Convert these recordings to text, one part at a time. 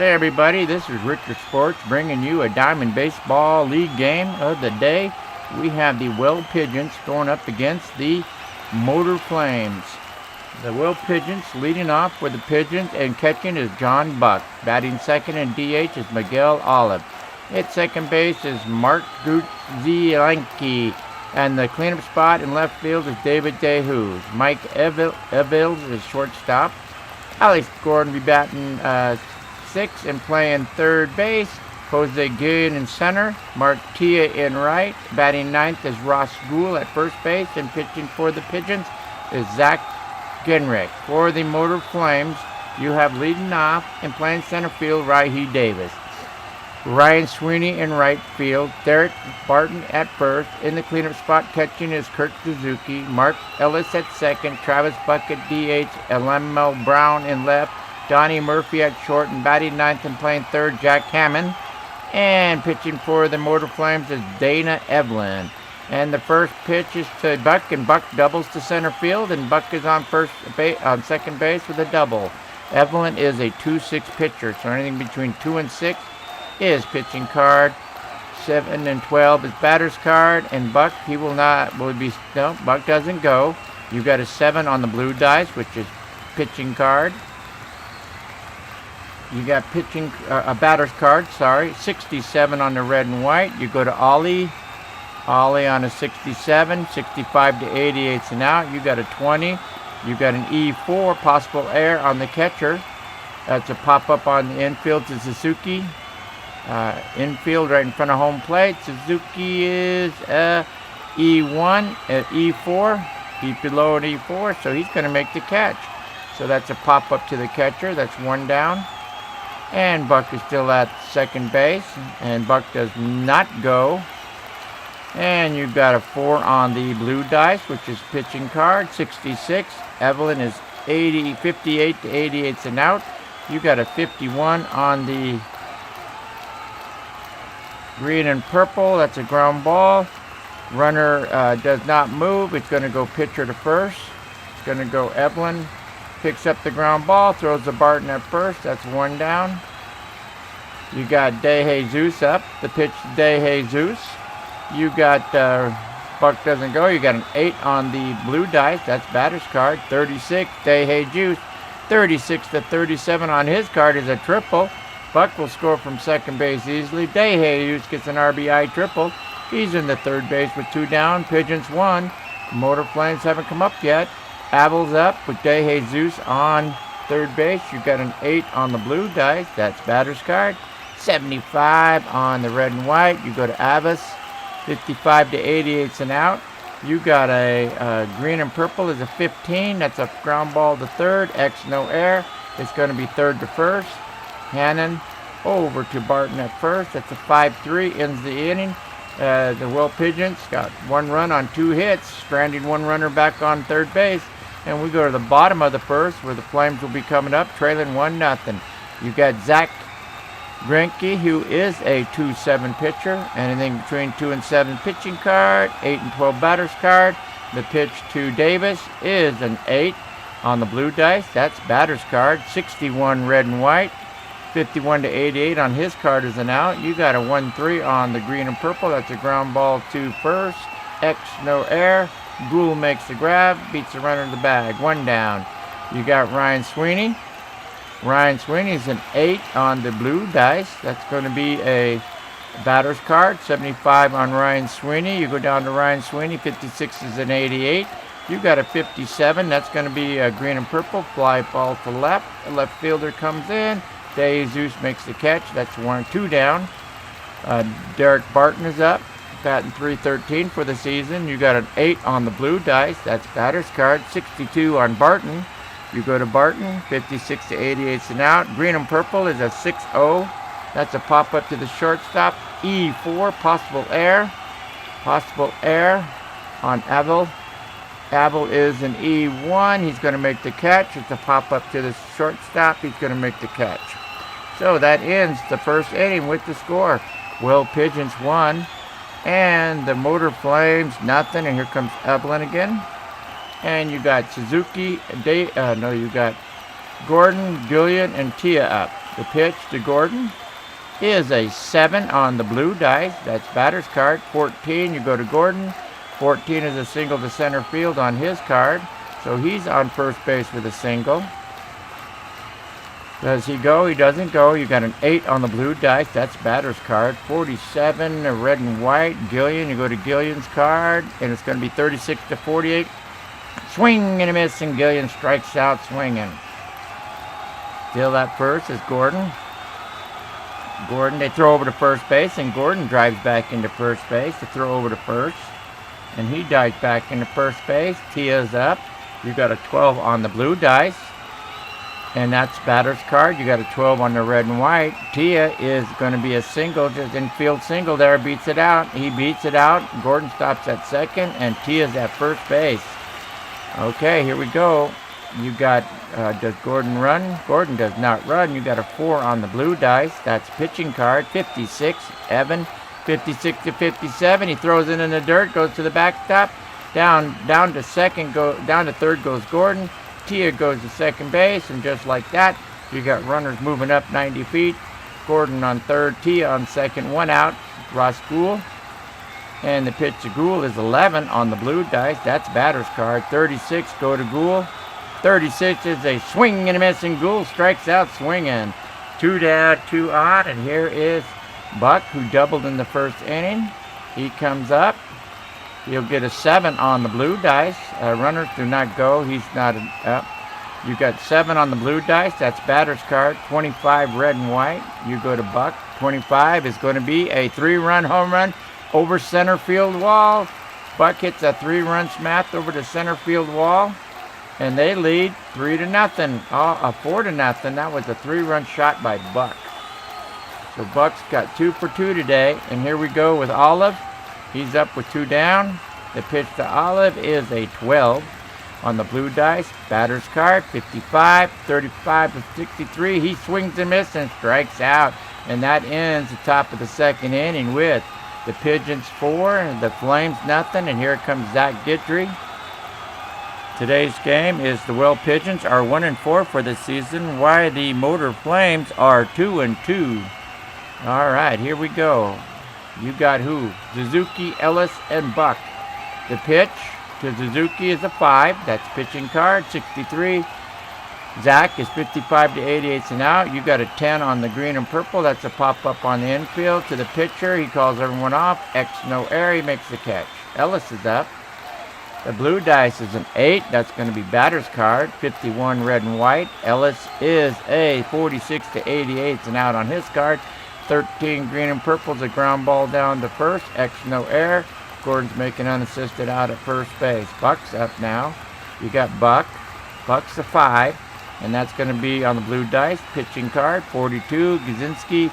Hey everybody, this is Richard Sports bringing you a Diamond Baseball League game of the day. We have the Well Pigeons going up against the Motor Flames. The Well Pigeons leading off for the Pigeons and catching is John Buck. Batting second and DH is Miguel Olive. At second base is Mark Greinke. And the cleanup spot in left field is David DeHoos. Mike Eveland is shortstop. Alex Gordon will be batting sixth and playing third base. Jose Guillen in center. Mark Tia in right. Batting ninth is Ross Gould at first base. And pitching for the Pigeons is Zach Greinke. For the Motor Flames, you have leading off and playing center field Rahi Davis. Ryan Sweeney in right field. Derek Barton at first. In the cleanup spot catching is Kurt Suzuki. Mark Ellis at second. Travis Buck at DH. Elamel Brown in left. Donnie Murphy at short, and batting ninth and playing third, Jack Hammond. And pitching for the Motor Flames is Dana Eveland. And the first pitch is to Buck, and Buck doubles to center field, and Buck is on second base with a double. Eveland is a 2-6 pitcher, so anything between 2 and 6 is pitching card. 7 and 12 is batter's card, and Buck, Buck doesn't go. You got a 7 on the blue dice, which is pitching card. You got a batter's card, 67 on the red and white. You go to Ollie on a 67, 65 to 88 and out. You got a 20. You got an E4, possible error on the catcher. That's a pop-up on the infield to Suzuki. Infield right in front of home plate. Suzuki is E1 at E4. Deep below at E4, so he's going to make the catch. So that's a pop-up to the catcher. That's one down. And Buck is still at second base, and Buck does not go. And you've got a 4 on the blue dice, which is pitching card, 66. Eveland is 58 to 88 and out. You got a 51 on the green and purple. That's a ground ball. Runner does not move. It's going to go pitcher to first. It's going to go Eveland. Picks up the ground ball, throws the Barton at first. That's one down. You got DeJesus up. The pitch to DeJesus. You got Buck doesn't go. You got an 8 on the blue dice. That's batter's card. 36. DeJesus. 36 to 37 on his card is a triple. Buck will score from second base easily. DeJesus gets an RBI triple. He's in the third base with 2 down. Pigeons 1. Motor Flames haven't come up yet. Abel's up with DeJesus on third base. You got an 8 on the blue dice. That's batter's card. 75 on the red and white. You go to Avis. 55 to 88 and out. You got a green and purple is a 15. That's a ground ball to third. X no air. It's going to be third to first. Hannon over to Barton at first. That's a 5-3. Ends the inning. The Well Pigeons got 1 run on 2 hits, stranding 1 runner back on third base. And we go to the bottom of the first, where the Flames will be coming up, trailing 1-0. You got Zach Greinke, who is a 2-7 pitcher. Anything between 2 and 7 pitching card, 8 and 12 batter's card. The pitch to Davis is an 8 on the blue dice. That's batter's card. 61 red and white. 51 to 88 on his card is an out. You got a 1-3 on the green and purple. That's a ground ball to first. X no air. Gould makes the grab, beats the runner to the bag. 1 down. You got Ryan Sweeney. Ryan Sweeney is an 8 on the blue dice. That's going to be a batter's card. 75 on Ryan Sweeney. You go down to Ryan Sweeney. 56 is an 88. You got a 57. That's going to be a green and purple. Fly ball to left. The left fielder comes in. DeJesus makes the catch. That's 2 down. Derek Barton is up. Batting .313 for the season. You got an 8 on the blue dice. That's batter's card. 62 on Barton. You go to Barton. 56 to 88 and out. Green and purple is a 6-0. That's a pop-up to the shortstop. E4. Possible error. Possible error on Abel. Abel is an E1. He's going to make the catch. It's a pop-up to the shortstop. He's going to make the catch. So that ends the first inning with the score. Well Pigeons 1. And the Motor Flames, nothing. And here comes Eveland again. And you got Suzuki, you got Gordon, Gillian, and Tia up. The pitch to Gordon is a 7 on the blue dice. That's batter's card. 14, you go to Gordon. 14 is a single to center field on his card. So he's on first base with a single. Does he go? He doesn't go. You got an 8 on the blue dice. That's batter's card. 47, red and white. Gillian, you go to Gillian's card. And it's going to be 36 to 48. Swing and a miss, and Gillian strikes out swinging. Still at first is Gordon. Gordon, they throw over to first base, and Gordon drives back into first base to throw over to first. And he dives back into first base. Tia's up. You got a 12 on the blue dice. And that's batter's card. You got a 12 on the red and white. Tia is going to be a single, just infield single there, beats it out. He beats it out. Gordon stops at second, and Tia's at first base. Okay, here we go. You got, does Gordon run? Gordon does not run. You got a 4 on the blue dice. That's pitching card. 56, Evan. 56 to 57. He throws it in the dirt, goes to the backstop. Down to second, down to third goes Gordon. Tia goes to second base, and just like that, you got runners moving up 90 feet. Gordon on third, Tia on second, 1 out. Ross Gould. And the pitch to Gould is 11 on the blue dice. That's batter's card. 36, go to Gould. 36 is a swing and a miss, and Gould strikes out swinging. 2 down, 2 on, and here is Buck, who doubled in the first inning. He comes up. He'll get a 7 on the blue dice. Runners do not go. He's not up. You got 7 on the blue dice. That's batter's card. 25 red and white. You go to Buck. 25 is going to be a 3-run home run over center field wall. Buck hits a 3-run smash over the center field wall, and they lead 3-0. A 4-0. That was a 3-run shot by Buck. So Buck's got 2 for 2 today, and here we go with Olive. He's up with 2 down. The pitch to Olive is a 12 on the blue dice. Batter's card, 55, 35 to 63. He swings and misses and strikes out. And that ends the top of the second inning with the Pigeons 4 and the Flames nothing. And here comes Zach Guidry. Today's game is the Well Pigeons are 1-4 for the season, while the Motor Flames are 2-2. All right, here we go. You got who? Suzuki, Ellis, and Buck. The pitch to Suzuki is a 5. That's pitching card. 63. Zach is 55 to 88 and out. You got a 10 on the green and purple. That's a pop-up on the infield. To the pitcher, he calls everyone off. X, no air. He makes the catch. Ellis is up. The blue dice is an 8. That's going to be batter's card. 51 red and white. Ellis is a 46 to 88 and out on his card. 13 green and purple is a ground ball down to first. X, no air. Gordon's making unassisted out at first base. Buck's up now. You got Buck. Buck's a 5. And that's going to be on the blue dice. Pitching card, 42. Gazinski,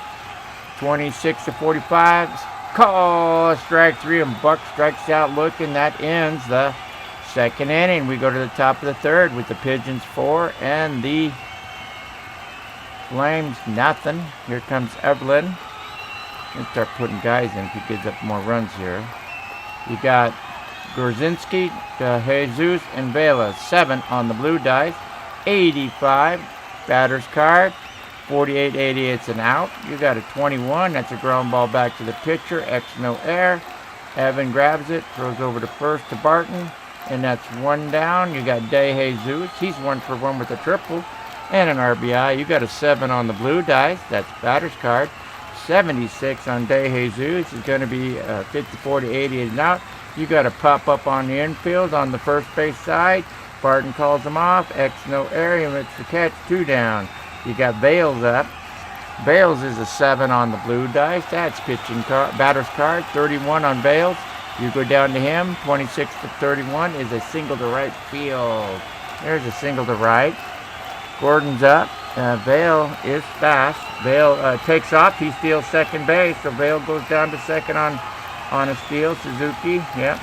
26 to 45. Call, strike 3, and Buck strikes out looking. That ends the second inning. We go to the top of the third with the Pigeons 4 and the Flames nothing. Here comes Eveland. Let's start putting guys in if he gives up more runs here. You got Greinke, Jesus, and Vela. 7 on the blue dice. 85. Batter's card. 48, 88's an out. You got a 21. That's a ground ball back to the pitcher. X, no air. Evan grabs it. Throws over to first to Barton. And that's 1 down. You got De Jesus. He's 1 for 1 with a triple. And an RBI. You got a 7 on the blue dice. That's batter's card. 76 on De Jesus. It's going to be 54 to 88 and out. You got a pop up on the infield on the first base side. Barton calls him off. X, no air. He makes the catch. 2 down. You got Bales up. Bales is a 7 on the blue dice. That's pitching card, batter's card. 31 on Bales. You go down to him. 26 to 31 is a single to right field. There's a single to right. Gordon's up. Vale is fast. Vale takes off. He steals second base. So Vale goes down to second on a steal. Suzuki. Yep.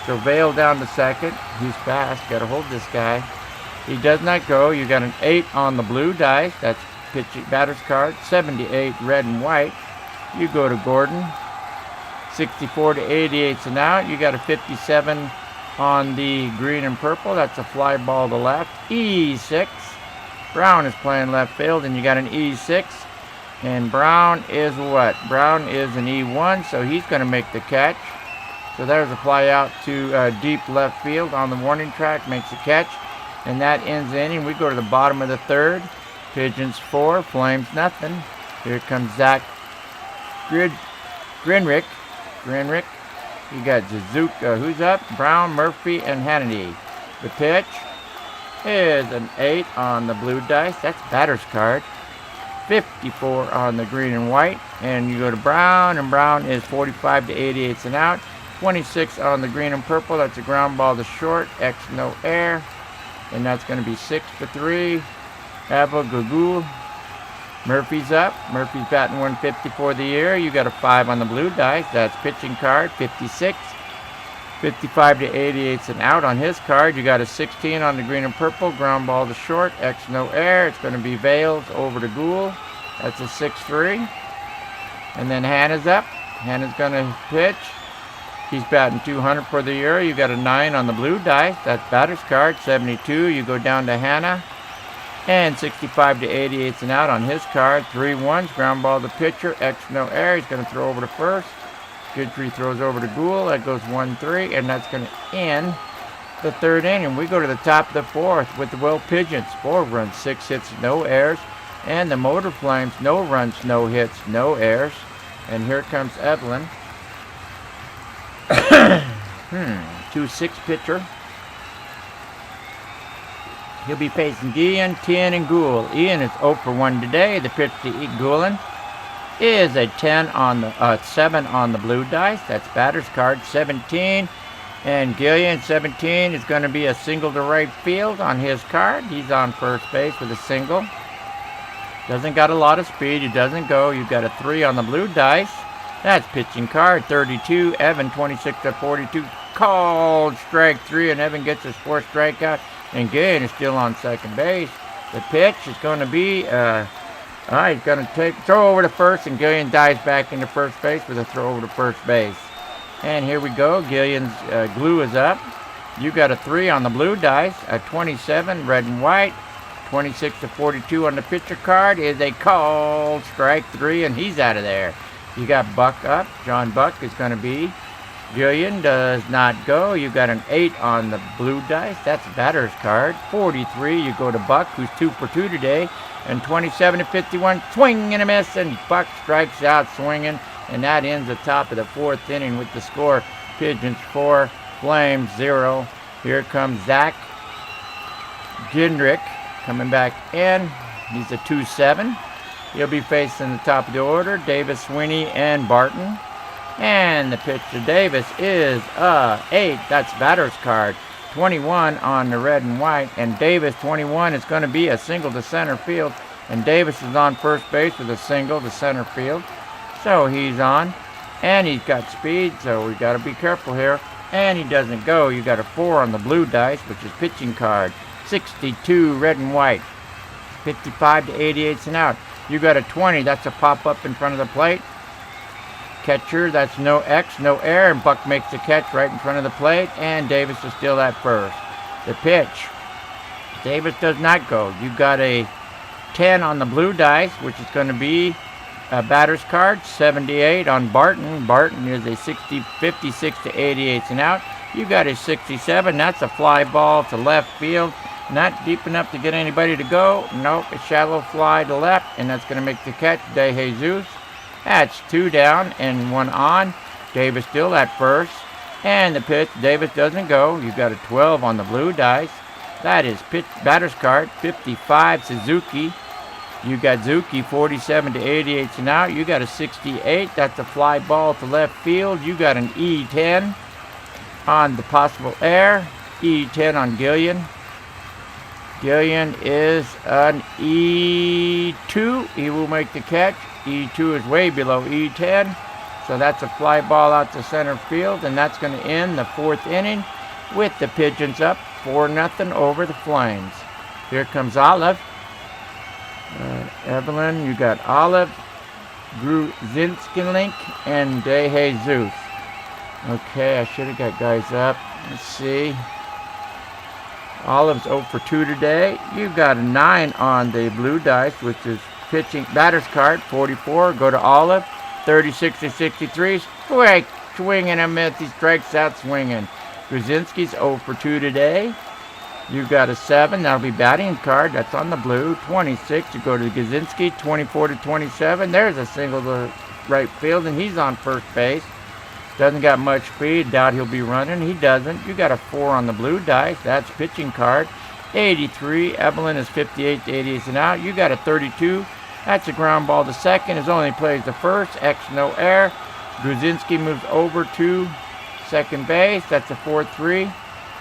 So Vale down to second. He's fast. Got to hold this guy. He does not go. You got an 8 on the blue dice. That's pitching batter's card. 78 red and white. You go to Gordon. 64 to 88's an out. You got a 57 on the green and purple. That's a fly ball to left. E6. Brown is playing left field, and you got an E6. And Brown is what? Brown is an E1, so he's going to make the catch. So there's a fly out to deep left field on the warning track, makes a catch. And that ends the inning. We go to the bottom of the third. Pigeons 4, Flames nothing. Here comes Zach Greinke. You got Suzuki, who's up? Brown, Murphy, and Hannity. The pitch is an 8 on the blue dice. That's batter's card. 54 on the green and white. And you go to Brown, and Brown is 45 to 88 and out. 26 on the green and purple. That's a ground ball to short. X no air. And that's going to be 6-3. Ava Gugul. Murphy's up. Murphy's batting 150 for the year. You got a 5 on the blue dice. That's pitching card. 56. 55 to 88 and out on his card. You got a 16 on the green and purple. Ground ball to short. X no air. It's going to be Vales over to Gould. That's a 6-3. And then Hannah's up. Hannah's going to pitch. He's batting 200 for the year. You got a 9 on the blue dice. That's batter's card. 72. You go down to Hannah. And 65 to 88 and out on his card. 3 1s. Ground ball to pitcher. X no air. He's going to throw over to first. Goodtree throws over to Gould. That goes 1-3, and that's going to end the third inning. We go to the top of the fourth with the Will Pigeons. 4 runs, 6 hits, no errors. And the Motor Flames, no runs, no hits, no errors. And here comes Eveland. 2-6 pitcher. He'll be facing Ian, Tien, and Gould. Ian is 0 for 1 today. The pitch to Goulin is a 7 on the blue dice. That's batter's card. 17. And Gillian, 17, is going to be a single to right field on his card. He's on first base with a single. Doesn't got a lot of speed. He doesn't go. You've got a 3 on the blue dice. That's pitching card. 32. Evan, 26 to 42. Called strike 3, and Evan gets his 4th strikeout. And Gillian is still on second base. The pitch is going to be... he's going to throw over to first, and Gillian dives back into first base with a throw over to first base. And here we go. Gillian's glue is up. You got a 3 on the blue dice, a 27, red and white. 26 to 42 on the pitcher card is a called strike 3, and he's out of there. You got Buck up. John Buck is going to be. Gillian does not go. You got an 8 on the blue dice. That's batter's card. 43, you go to Buck, who's 2 for 2 today. And 27 to 51, swing and a miss, and Buck strikes out swinging. And that ends the top of the 4th inning with the score. Pigeons 4, Flames 0. Here comes Zach Greinke coming back in. He's a 2-7. He'll be facing the top of the order. Davis, Sweeney, and Barton. And the pitch to Davis is a 8. That's batter's card. 21 on the red and white. And Davis, 21, is going to be a single to center field. And Davis is on first base with a single to center field. So he's on. And he's got speed, so we got to be careful here. And he doesn't go. You got a 4 on the blue dice, which is pitching card. 62, red and white. 55 to 88 and out. You got a 20. That's a pop-up in front of the plate. Catcher, that's no X, no air, and Buck makes the catch right in front of the plate, and Davis is still at first. The pitch. Davis does not go. You got a 10 on the blue dice, which is going to be a batter's card. 78 on Barton. Barton is a 56 to 88 and out. You got a 67. That's a fly ball to left field. Not deep enough to get anybody to go. Nope, a shallow fly to left, and that's going to make the catch. De Jesus. That's 2 down and 1 on. Davis still at first. And the pitch, Davis doesn't go. You've got a 12 on the blue dice. That is batter's card. 55, Suzuki. You got Zuki, 47 to 88 and out. You got a 68. That's a fly ball to left field. You got an E10 on the possible air. E10 on Gillian. Gillian is an E2. He will make the catch. E2 is way below E10. So that's a fly ball out to center field. And that's going to end the 4th inning with the Pigeons up 4-0 over the Flames. Here comes Olive. Eveland, you got Olive, Gruzinskilink, and De Jesus. Okay, I should have got guys up. Let's see. Olive's 0 for 2 today. You got a 9 on the blue dice, which is pitching batter's card. 44. Go to Olive. 36 to 63. Swinging and miss. He strikes out swinging. Greinke's 0 for 2 today. You got a 7. That'll be batting card. That's on the blue. 26. You go to Greinke. 24 to 27. There's a single to right field, and he's on first base. Doesn't got much speed. Doubt he'll be running. He doesn't. You got a 4 on the blue dice. That's pitching card. 83. Eveland is 58 to 88 and out. You got a 32. That's a ground ball to second. His only plays the first. X, no air. Greinke moves over to second base. That's a 4-3.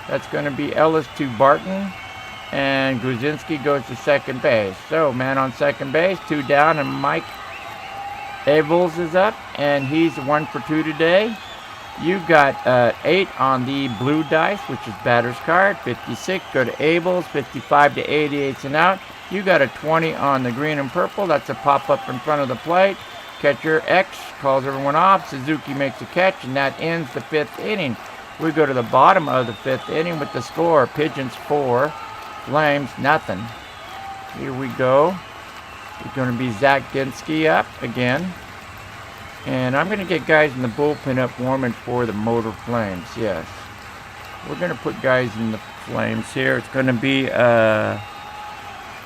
That's going to be Ellis to Barton. And Greinke goes to second base. So, man on second base. 2 down, and Mike Eveland is up. And he's 1 for 2 today. You got 8 on the blue dice, which is batter's card. 56. Go to Abels. 55 to 88 and out. You got a 20 on the green and purple. That's a pop-up in front of the plate. Catcher X calls everyone off. Suzuki makes a catch, and that ends the 5th inning. We go to the bottom of the 5th inning with the score. Pigeons 4, Flames nothing. Here we go. It's going to be Zach Ginsky up again. And I'm going to get guys in the bullpen up warming for the Motor Flames. Yes. We're going to put guys in the Flames here. It's going to be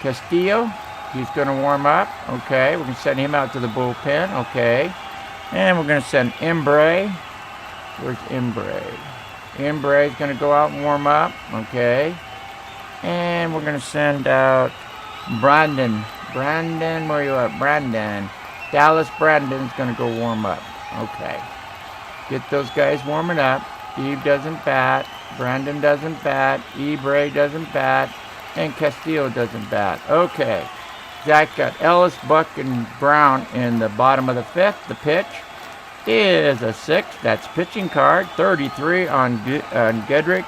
Castillo. He's going to warm up. Okay. We're going to send him out to the bullpen. Okay. And we're going to send Embre. Where's Embre? Embre is going to go out and warm up. Okay. And we're going to send out Brandon. Brandon, where are you at? Brandon. Dallas Brandon's going to go warm up. Okay. Get those guys warming up. Eve doesn't bat. Brandon doesn't bat. Embre doesn't bat. And Castillo doesn't bat. Okay. Zach got Ellis, Buck, and Brown in the bottom of the 5th. The pitch is a 6. That's pitching card. 33 on Gedrick.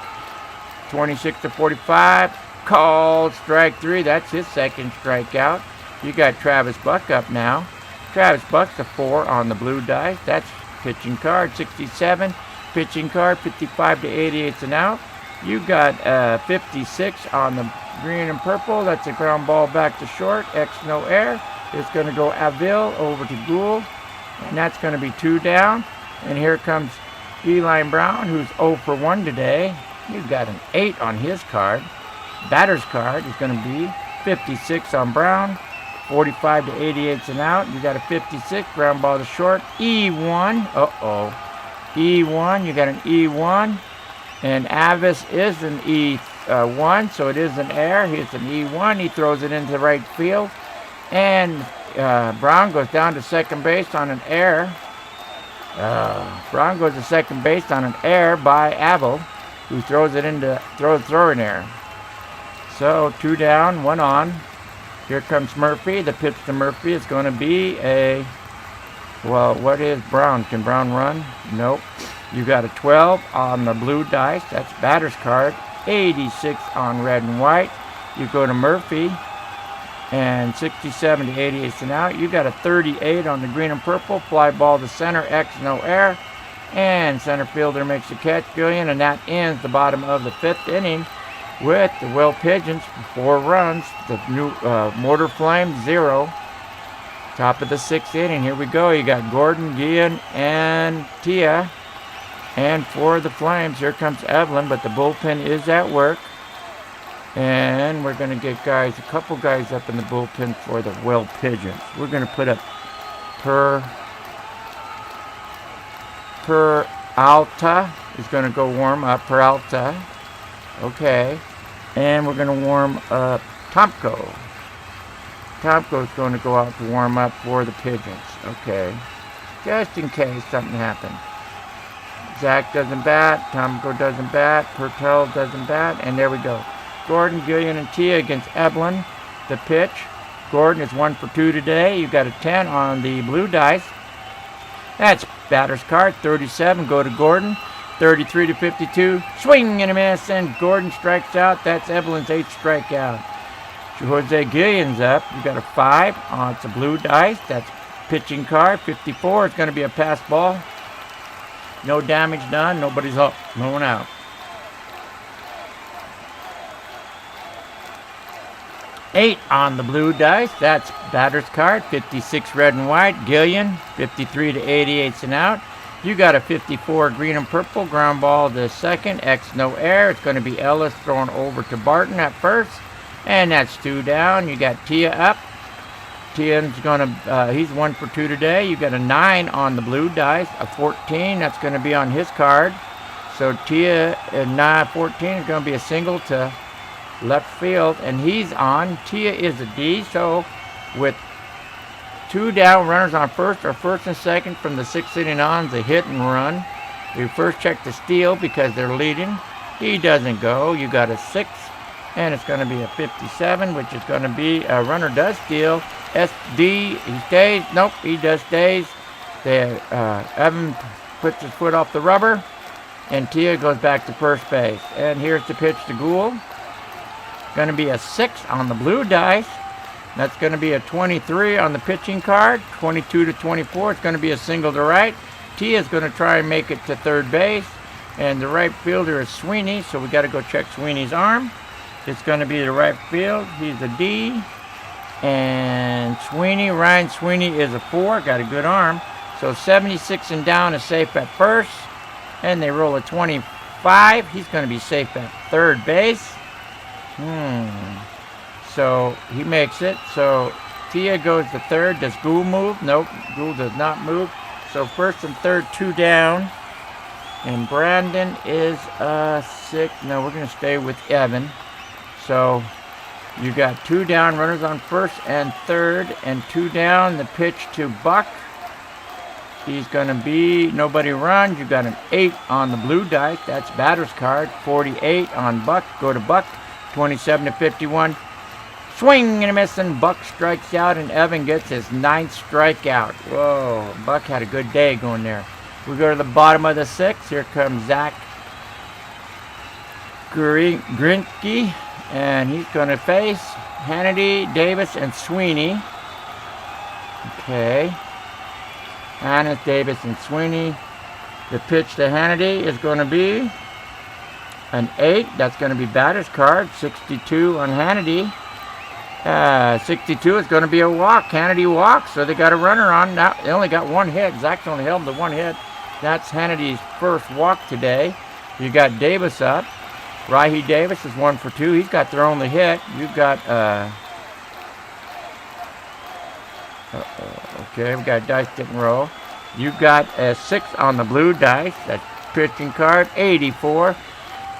26 to 45. Called strike 3. That's his second strikeout. You got Travis Buck up now. Travis Buck's a 4 on the blue dice. That's pitching card. 67. Pitching card. 55 to 88 and out. You got 56 on the green and purple. That's a ground ball back to short. X, no air. It's going to go Avil over to Gould. And that's going to be 2 down. And here comes Eli Brown, who's 0 for 1 today. You've got an 8 on his card. Batter's card is going to be 56 on Brown. 45 to 88 and out. You got a 56. Ground ball to short. E1. E1. You got an E1. And Avis is an E1, so it is an error. Here's an E1. He throws it into right field. And Brown goes down to second base on an error. Brown goes to second base on an error by Avil, who throws it into throwing error. So 2 down, 1 on. Here comes Murphy. The pitch to Murphy is going to be a, well, what is Brown? Can Brown run? Nope. You got a 12 on the blue dice. That's batter's card. 86 on red and white. You go to Murphy. And 67 to 88 and out. You got a 38 on the green and purple. Fly ball to center. X, no air. And center fielder makes the catch. Gillian. And that ends the bottom of the 5th inning with the Will Pigeons 4 runs. The new Motor Flame 0. Top of the 6th inning. Here we go. You got Gordon, Gian, and Tia. And for the Flames, here comes Eveland, but the bullpen is at work. And we're going to get guys, a couple guys up in the bullpen for the Will Pigeons. We're going to put up Peralta is going to go warm up. Peralta. Okay. And we're going to warm up Tomko. Tomko's going to go out to warm up for the Pigeons. Okay. Just in case something happens. Zach doesn't bat. Tomko doesn't bat. Pertel doesn't bat. And there we go. Gordon, Gillian, and Tia against Eveland. The pitch. Gordon is 1 for 2 today. You got a 10 on the blue dice. That's batter's card. 37. Go to Gordon. 33 to 52. Swing and a miss. And Gordon strikes out. That's Eveland's 8th strikeout. Jose Gillian's up. You got a 5. It's a blue dice. That's pitching card. 54. It's going to be a pass ball. No damage done. Nobody's up. No one out. 8 on the blue dice. That's batter's card. 56 red and white. Gillian, 53 to 88 and out. You got a 54 green and purple. Ground ball to second. X no air. It's going to be Ellis thrown over to Barton at first. And that's 2 down. You got Tia up. Tia's going to, he's 1 for 2 today. You got a 9 on the blue dice. A 14. That's going to be on his card. So Tia at 14 is going to be a single to left field, and he's on. Tia is a D, so with 2 down, runners on first or first and second from the 6th inning on, the hit and run. We first check the steal because they're leading. He doesn't go. You got a 6, and it's going to be a 57, which is going to be a runner does steal. SD, he stays. Nope, he does stays. Evan puts his foot off the rubber, and Tia goes back to first base. And here's the pitch to Gould. Going to be a 6 on the blue dice. That's going to be a 23 on the pitching card. 22 to 24. It's going to be a single to right. Tia is going to try and make it to third base. And the right fielder is Sweeney, so we got to go check Sweeney's arm. It's going to be the right field. He's a D. And Ryan Sweeney is a 4. Got a good arm. So 76 and down is safe at first. And they roll a 25. He's going to be safe at third base. So he makes it. So Tia goes to third. Does Gould move? Nope. Gould does not move. So first and third, 2 down. And Brandon is 6. No, we're going to stay with Evan. So you got 2 down, runners on first and third, and 2 down. The pitch to Buck. He's going to be nobody runs. You got an 8 on the blue dice. That's batter's card. 48 on Buck. Go to Buck. 27 to 51. Swing and a miss, and Buck strikes out, and Evan gets his 9th strikeout. Whoa, Buck had a good day going there. We go to the bottom of the 6th. Here comes Zach Greinke, and he's going to face Hannity, Davis, and Sweeney. Okay. Hannes, Davis, and Sweeney. The pitch to Hannity is going to be an 8. That's going to be batter's card. 62 on Hannity. 62 is going to be a walk. Hannity walks, so they got a runner on. Now they only got 1 hit. Zach's only held them to 1 hit. That's Hannity's first walk today. You got Davis up. Rahi Davis is 1 for 2. He's got their only hit. You've got okay, we got dice didn't roll. You've got a 6 on the blue dice. That's pitching card. 84.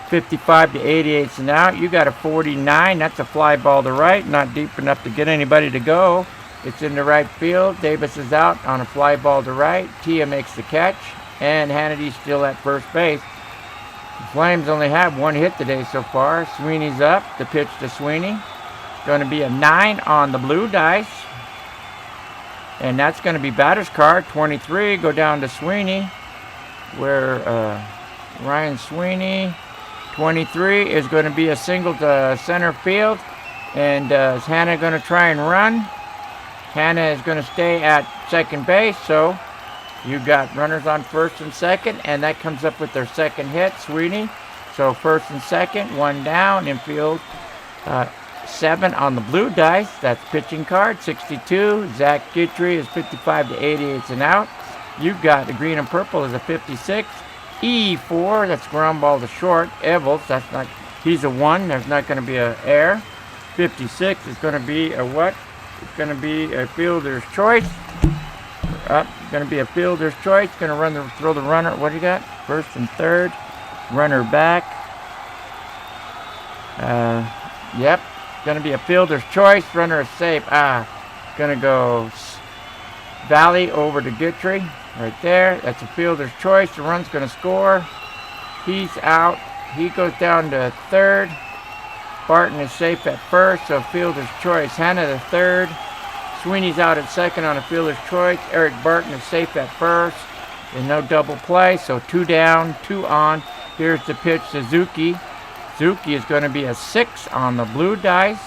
55 to 88 and out. You got a 49. That's a fly ball to right. Not deep enough to get anybody to go. It's in the right field. Davis is out on a fly ball to right. Tia makes the catch. And Hannity's still at first base. The Flames only have 1 hit today so far. Sweeney's up. The pitch to Sweeney. Going to be a 9 on the blue dice. And that's going to be batter's card. 23. Go down to Sweeney. Where Ryan Sweeney. 23 is going to be a single to center field. And is Hannah going to try and run? Hannah is going to stay at second base. So you got runners on first and second. And that comes up with their second hit, Sweeney. So first and second, 1 down. Infield 7 on the blue dice. That's pitching card. 62. Zach Guitry is 55 to 88 and out. You've got the green and purple is a 56. E4, that's ground ball to short. Evels, that's not, he's a 1. There's not going to be an error. 56 is going to be a what? It's going to be a fielder's choice. Going to be a fielder's choice. Going to throw the runner. What do you got? First and third. Runner back. Yep. Going to be a fielder's choice. Runner is safe. Going to go Valley over to Guitry. Right there. That's a fielder's choice. The run's going to score. He's out. He goes down to third. Barton is safe at first, so fielder's choice. Hannah to third. Sweeney's out at second on a fielder's choice. Eric Barton is safe at first. There's no double play, so 2 down, 2 on. Here's the pitch to Zuki. Zuki is going to be a 6 on the blue dice.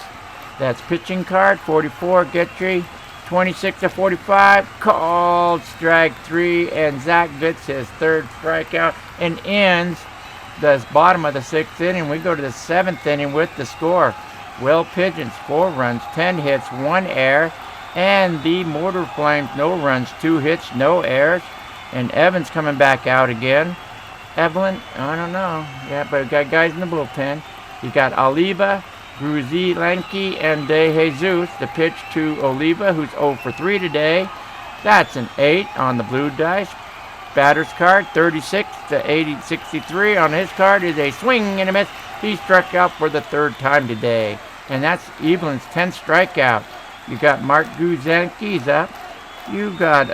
That's pitching card. 44, Guitry. 26 to 45, called strike 3, and Zach gets his 3rd strikeout and ends the bottom of the 6th inning. We go to the 7th inning with the score. Will Pigeons, 4 runs, 10 hits, 1 error. And the Motor Flames, no runs, 2 hits, no errors. And Evans coming back out again. Eveland, I don't know. Yeah, but we got guys in the bullpen. You got Oliva, Greinke, and De Jesus. The pitch to Oliva, who's 0 for 3 today. That's an 8 on the blue dice. Batter's card, 36 to 63 on his card is a swing and a miss. He struck out for the 3rd time today. And that's Eveland's 10th strikeout. You got Mark Greinke's up. You got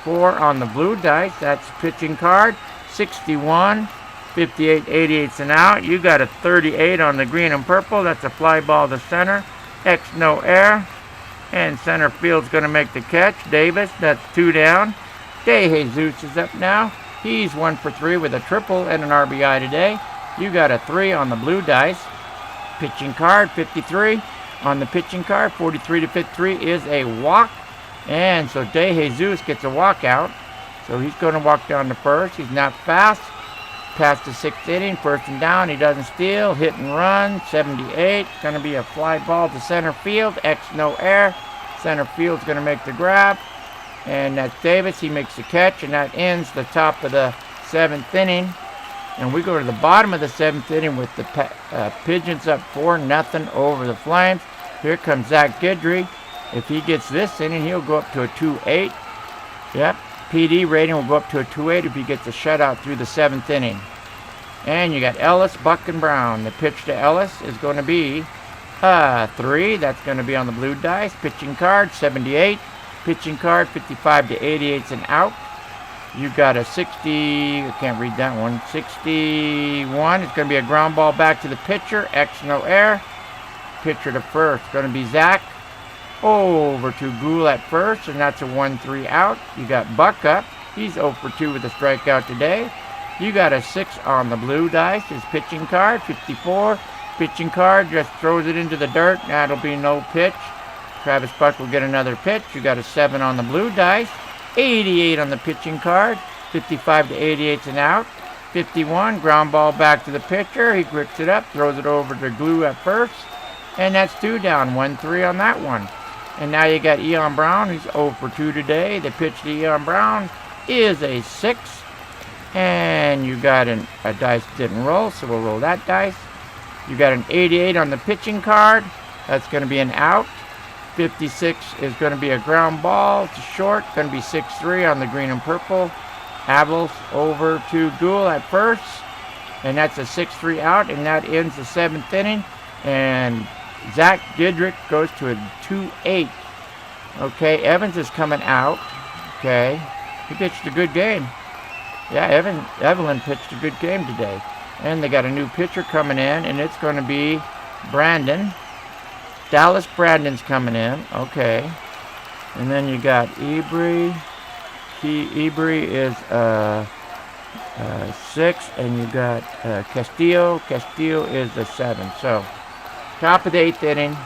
4 on the blue dice. That's pitching card. 61, 58, 88's an out. You got a 38 on the green and purple. That's a fly ball to center. X, no error. And center field's going to make the catch. Davis, that's 2 down. De Jesus is up now. He's 1 for 3 with a triple and an RBI today. You got a 3 on the blue dice. Pitching card, 53. On the pitching card, 43 to 53 is a walk. And so De Jesus gets a walkout. So he's going to walk down to first. He's not fast. Past the 6th inning, 1st and down. He doesn't steal. Hit and run, 78. Going to be a fly ball to center field. X, no error. Center field's going to make the grab. And that's Davis. He makes the catch. And that ends the top of the 7th inning. And we go to the bottom of the 7th inning with the Pigeons up 4-0 over the Flames. Here comes Zach Guidry. If he gets this inning, he'll go up to a 2.8. Yep. PD rating will go up to a 2.8 if he gets a shutout through the 7th inning. And you got Ellis, Buck, and Brown. The pitch to Ellis is going to be 3. That's going to be on the blue dice. Pitching card, 78. Pitching card, 55 to 88's an out. You got a 60, I can't read that one, 61. It's going to be a ground ball back to the pitcher. X, no error. Pitcher to first. Going to be Zach. Over to Gould at first, and that's a 1-3 out. You got Buck up. He's 0 for 2 with a strikeout today. You got a 6 on the blue dice. His pitching card, 54. Pitching card just throws it into the dirt. That'll be no pitch. Travis Buck will get another pitch. You got a 7 on the blue dice. 88 on the pitching card. 55 to 88's an out. 51, ground ball back to the pitcher. He grips it up, throws it over to Glue at first. And that's 2 down, 1-3 on that one. And now you got Eon Brown, who's 0 for 2 today. The pitch to Eon Brown is a 6. And you got a dice didn't roll, so we'll roll that dice. You got an 88 on the pitching card. That's going to be an out. 56 is going to be a ground ball to short. Going to be 6-3 on the green and purple. Abels over to Gould at first. And that's a 6-3 out, and that ends the 7th inning. And Zach Guidry goes to a 2-8. Okay, Evans is coming out. Okay, he pitched a good game. Yeah, Eveland pitched a good game today. And they got a new pitcher coming in, and it's going to be Brandon. Dallas Brandon's coming in. Okay. And then you got Ebry. Ebry is 6, and you got Castillo. Castillo is a 7. So, top of the 8th inning.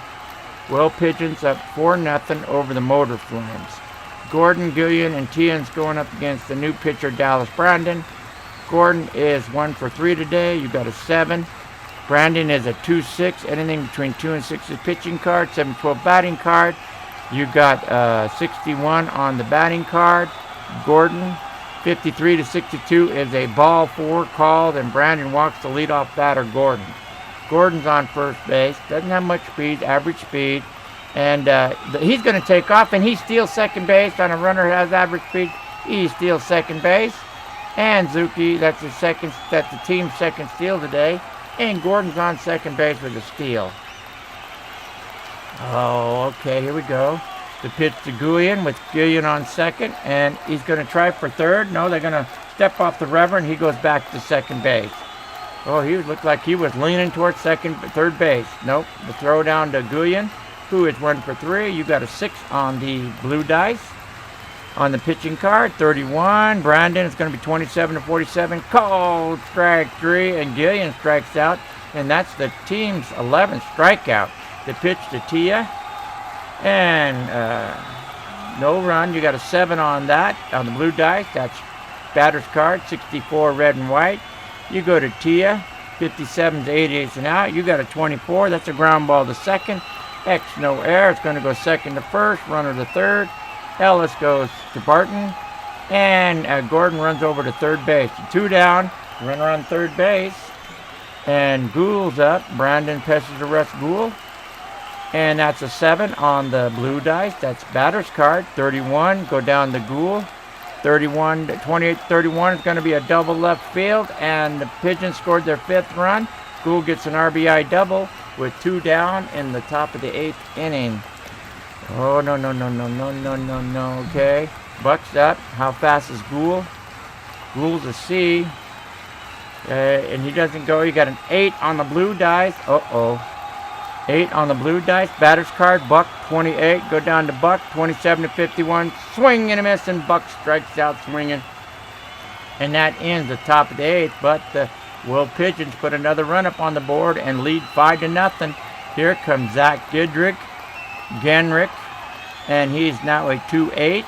Will Pigeons up 4-0 over the Motor Flames. Gordon, Gillian, and Tien's going up against the new pitcher, Dallas Brandon. Gordon is 1 for 3 today. You got a 7. Brandon is a 2-6. Anything between 2 and 6 is pitching card. 7-12 batting card. You got 61 on the batting card. Gordon, 53 to 62 is a ball 4 called, and Brandon walks the leadoff batter, Gordon. Gordon's on first base. Doesn't have much speed, average speed. And he's going to take off, and he steals second base on a runner who has average speed. He steals second base. And Zuki, that's the team's second steal today. And Gordon's on second base with a steal. Oh, okay, here we go. The pitch to Gillian with Gillian on second, and he's going to try for third. No, they're going to step off the rubber, and he goes back to second base. Oh, he looked like he was leaning towards third base. Nope, the throw down to Gillian, who is 1 for 3. You got a 6 on the blue dice. On the pitching card, 31. Brandon is going to be 27 to 47. Called strike 3, and Gillian strikes out, and that's the team's 11th strikeout. The pitch to Tia, and no run. You got a 7 on that, on the blue dice. That's batter's card, 64 red and white. You go to Tia, 57 to 88 and out. You got a 24. That's a ground ball to second. X, no error. It's going to go second to first. Runner to third. Ellis goes to Barton. And Gordon runs over to third base. 2 down. Runner on third base. And Gould's up. Brandon passes to Russ Gould. And that's a 7 on the blue dice. That's batter's card. 31. Go down to Gould. 31, 28-31 is going to be a double left field. And the Pigeons scored their 5th run. Gould gets an RBI double with 2 down in the top of the 8th inning. Oh, no. Okay. Buck's up. How fast is Gould? Gould's a C. And he doesn't go. You got an 8 on the blue dice. 8 on the blue dice. Batter's card. Buck 28. Go down to Buck 27 to 51. Swing and a miss, and Buck strikes out swinging. And that ends the top of the 8th. But the Will Pigeons put another run up on the board and lead 5-0. Here comes Zach Genrich. And he's now a 2-8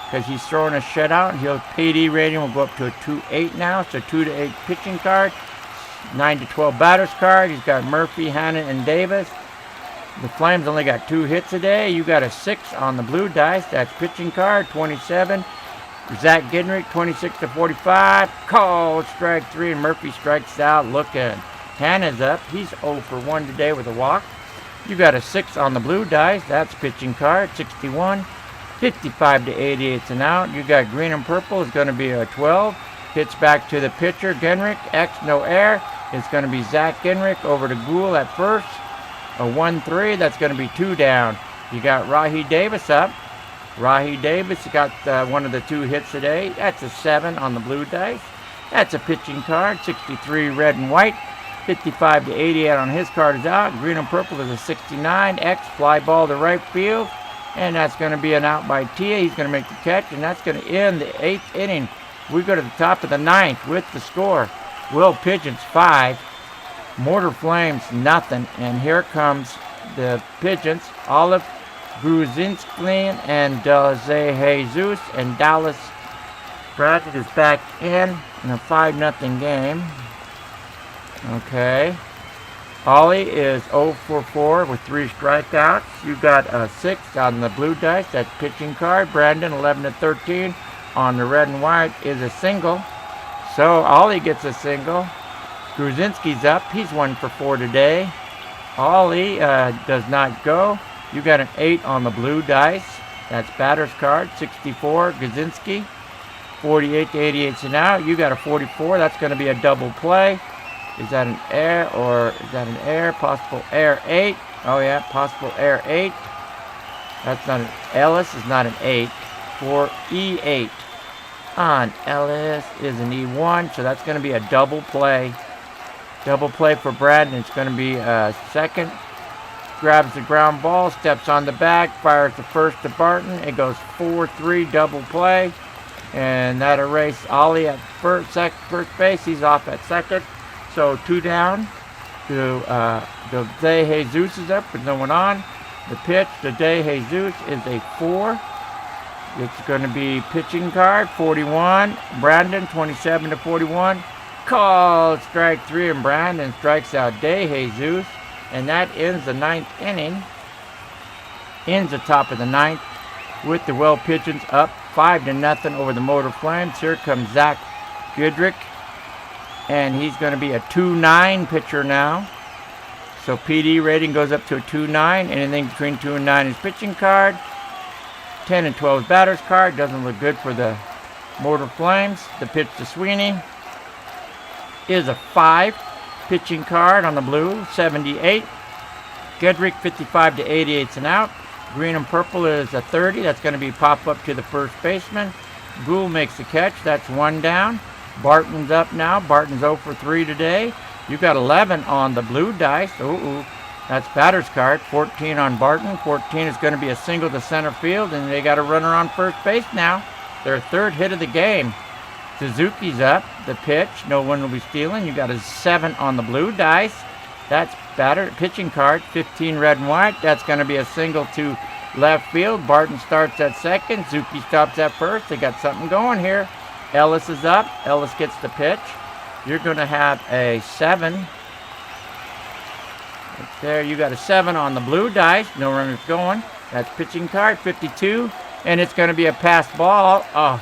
because he's throwing a shutout. His PD rating will go up to a 2-8 now. It's a 2-8 pitching card. 9-12 batter's card. He's got Murphy, Hannon, and Davis. The Flames only got 2 hits today. You got a 6 on the blue dice. That's pitching card. 27. Zach Genrich, 26 to 45. Called strike 3, and Murphy strikes out. Looking. Hannah's up. He's 0 for 1 today with a walk. You got a 6 on the blue dice. That's pitching card. 61. 55 to 88 and out. You got green and purple. It's going to be a 12. Hits back to the pitcher, Genrich. X, no air. It's going to be Zach Genrich over to Gould at first. A 1-3. That's going to be 2 down. You got Rahi Davis up. Rahi Davis got one of the 2 hits today. That's a 7 on the blue dice. That's a pitching card. 63 red and white. 55 to 88 on his card is out. Green and purple is a 69. X, fly ball to right field. And that's going to be an out by Tia. He's going to make the catch. And that's going to end the 8th inning. We go to the top of the 9th with the score. Will Pigeons 5. Mortar Flames nothing. And here comes the Pigeons. Olive Gruzinski and Jesus. And Dallas Bradford is back in a 5-0 game. Okay. Ollie is 0 for 4 with 3 strikeouts. You got a 6 on the blue dice. That's pitching card. Brandon 11 to 13 on the red and white is a single. So Ollie gets a single. Gruzinski's up. He's 1 for 4 today. Ollie does not go. You got an 8 on the blue dice. That's batter's card. 64. Gruzinski. 48 to 88 and out. You got a 44. That's going to be a double play. Is that an air or is that an air? Possible air 8. Oh yeah, possible air 8. That's not an Ellis is not an 8 for E8. On Ellis is an E1, so that's going to be a double play. Double play for Brandon. It's going to be second. Grabs the ground ball, steps on the back, fires the first to Barton. It goes 4-3 double play, and that erased Ollie at first base. He's off at second. So 2 down. De Jesus is up with no one on. The pitch, De Jesus is a 4. It's going to be pitching card, 41. Brandon, 27 to 41. Called strike 3, and Brandon strikes out De Jesus. And that ends the 9th inning. Ends the top of the 9th with the Well Pigeons up 5-0 over the Motor Flames. Here comes Zach Genrich. And he's going to be a 2-9 pitcher now. So PD rating goes up to a 2-9. Anything between 2 and 9 is pitching card. 10 and 12 is batter's card. Doesn't look good for the Motor Flames. The pitch to Sweeney is a 5. Pitching card on the blue, 78. Genrich, 55 to 88 and out. Green and purple is a 30. That's going to be pop up to the first baseman. Gould makes the catch. That's 1 down. Barton's up now. Barton's 0 for 3 today. You got 11 on the blue dice. That's batter's card. 14 on Barton. 14 is going to be a single to center field, and they got a runner on first base now. Their 3rd hit of the game. Suzuki's up. The pitch. No one will be stealing. You got a 7 on the blue dice. That's pitching card. 15 red and white. That's going to be a single to left field. Barton starts at second. Zuki stops at first. They got something going here. Ellis is up. Ellis gets the pitch. you're going to have a 7. Right there, you got a 7 on the blue dice. No runners going. That's pitching card, 52. And it's going to be a pass ball. Oh,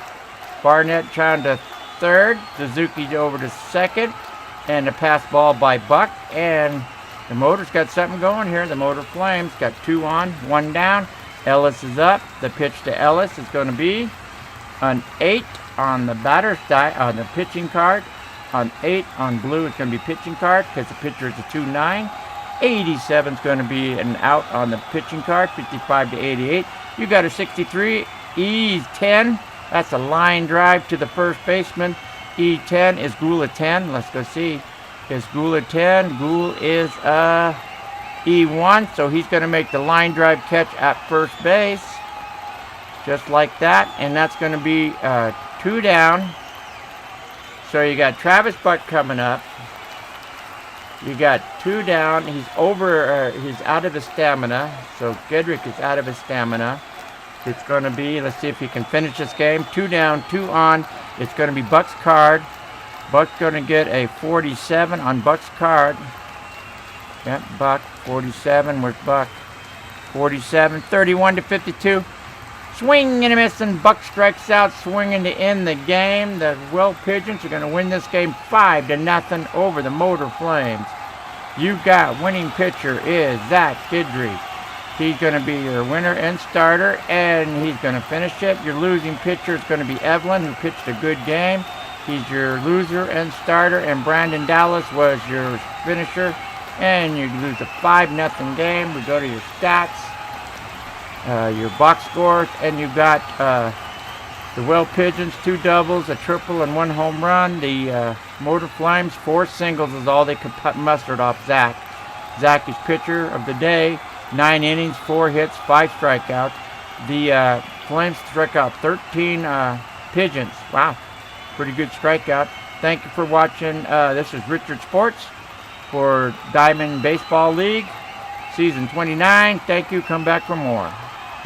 Barnett trying to third. Suzuki over to second. And a pass ball by Buck. And the motor's got something going here. The motor flames. Got 2 on, 1 down. Ellis is up. The pitch to Ellis is going to be an 8 on the batter's die, on the pitching card. On 8 on blue, it's going to be pitching card because the pitcher is a 2-9. 87 is going to be an out on the pitching card, 55 to 88. You got a 63. E10. That's a line drive to the first baseman. E10 is Gula 10. Let's go see. Is Gula 10? Gul is E1, so he's going to make the line drive catch at first base. Just like that, and that's going to be 2 down. So you got Travis Buck coming up. You got 2 down. He's over. He's out of his stamina. So Gedrick is out of his stamina. It's going to be. Let's see if he can finish this game. 2 down, 2 on. It's going to be Buck's card. Buck's going to get a 47 on Buck's card. Yep, Buck 47. Where's Buck? 47. 31 to 52. Swing and a miss, and Buck strikes out, swinging to end the game. The Will Pigeons are going to win this game 5-0 over the Motor Flames. You got winning pitcher is Zach Gedrick. He's going to be your winner and starter, and he's going to finish it. Your losing pitcher is going to be Eveland, who pitched a good game. He's your loser and starter, and Brandon Dallas was your finisher. And you lose a 5-0 game. We go to your stats. Your box scores, and you got the Well Pigeons 2 doubles, a triple, and 1 home run. The Motor Flames 4 singles is all they could muster off Zach. Zach is pitcher of the day, 9 innings, 4 hits, 5 strikeouts. The Flames struck out 13 Pigeons. Wow, pretty good strikeout. Thank you for watching. This is Richard Sports for Diamond Baseball League, Season 29. Thank you. Come back for more.